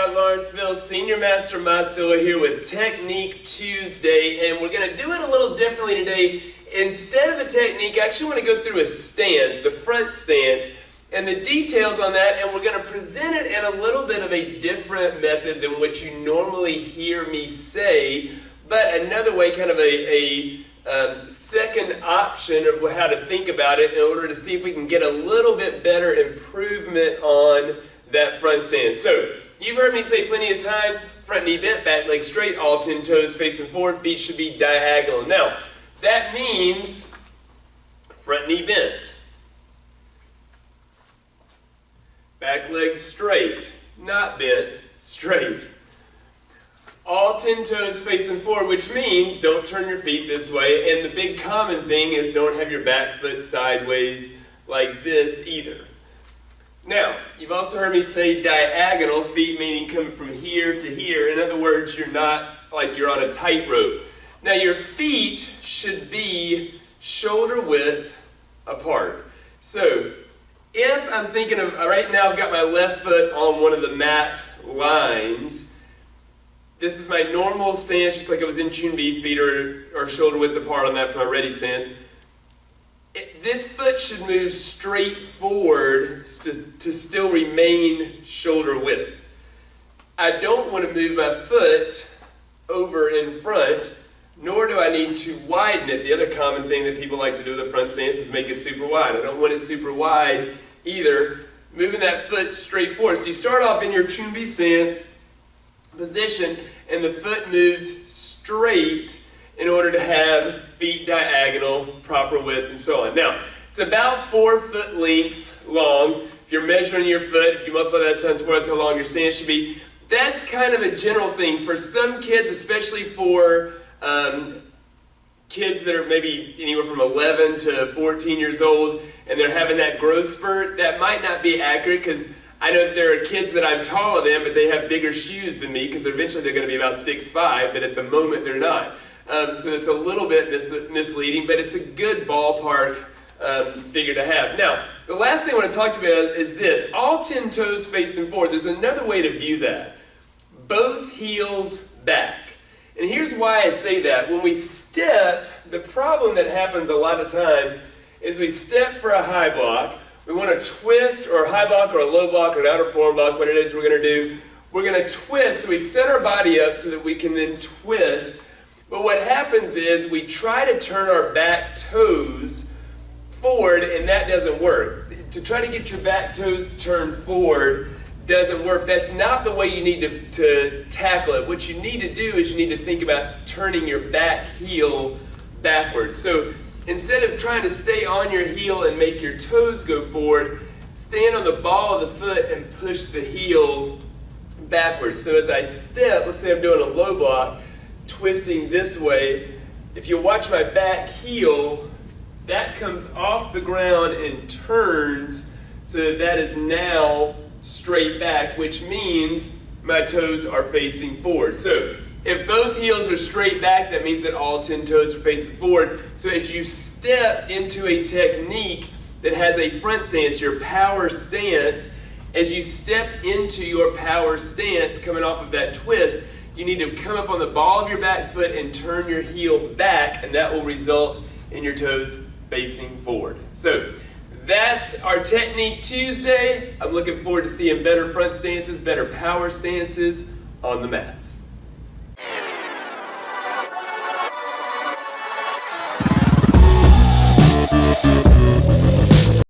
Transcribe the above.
Scott Lawrenceville, Senior Master Master here with Technique Tuesday, and we're going to do it a little differently today. Instead of a technique, I actually want to go through a stance, the front stance, and the details on that, and we're going to present it in a little bit of a different method than what you normally hear me say, but another way, kind of a second option of how to think about it in order to see if we can get a little bit better improvement on that front stance. So, you've heard me say plenty of times, front knee bent, back leg straight, all 10 toes facing forward, feet should be diagonal. Now, that means front knee bent, back leg straight, not bent, straight. All 10 toes facing forward, which means don't turn your feet this way, and the big common thing is don't have your back foot sideways like this either. Now, you've also heard me say diagonal, feet meaning coming from here to here. In other words, you're not like you're on a tightrope. Now, your feet should be shoulder width apart. So, if I'm thinking of, right now I've got my left foot on one of the mat lines. This is my normal stance, just like I was in Chun Bi, feet are shoulder width apart on that for my ready stance. This foot should move straight forward to still remain shoulder width. I don't want to move my foot over in front, nor do I need to widen it. The other common thing that people like to do with the front stance is make it super wide. I don't want it super wide either. Moving that foot straight forward. So you start off in your Chun Bi stance position, and the foot moves straight in order to have feet diagonal, proper width, and so on. Now, it's about 4 foot lengths long. If you're measuring your foot, if you multiply that times 4, that's how long your stance should be. That's kind of a general thing. For some kids, especially for kids that are maybe anywhere from 11 to 14 years old, and they're having that growth spurt, that might not be accurate, because I know that there are kids that I'm taller than, but they have bigger shoes than me, because eventually they're going to be about 6'5", but at the moment they're not. So it's a little bit misleading, but it's a good ballpark figure to have. Now, the last thing I want to talk to you about is this. All 10 toes facing forward. There's another way to view that. Both heels back. And here's why I say that. When we step, the problem that happens a lot of times is we step for a high block. We want to twist, or a high block, or a low block, or an outer forearm block, what it is we're going to do. We're going to twist, so we set our body up so that we can then twist. But what happens is we try to turn our back toes forward, and that doesn't work. To try to get your back toes to turn forward doesn't work. That's not the way you need to tackle it. What you need to do is you need to think about turning your back heel backwards. So instead of trying to stay on your heel and make your toes go forward, stand on the ball of the foot and push the heel backwards. So as I step, let's say I'm doing a low block, twisting this way, if you watch my back heel, that comes off the ground and turns so that is now straight back, which means my toes are facing forward. So if both heels are straight back, that means that all 10 toes are facing forward. So as you step into a technique that has a front stance, your power stance, as you step into your power stance coming off of that twist, you need to come up on the ball of your back foot and turn your heel back, and that will result in your toes facing forward. So that's our Technique Tuesday. I'm looking forward to seeing better front stances, better power stances on the mats.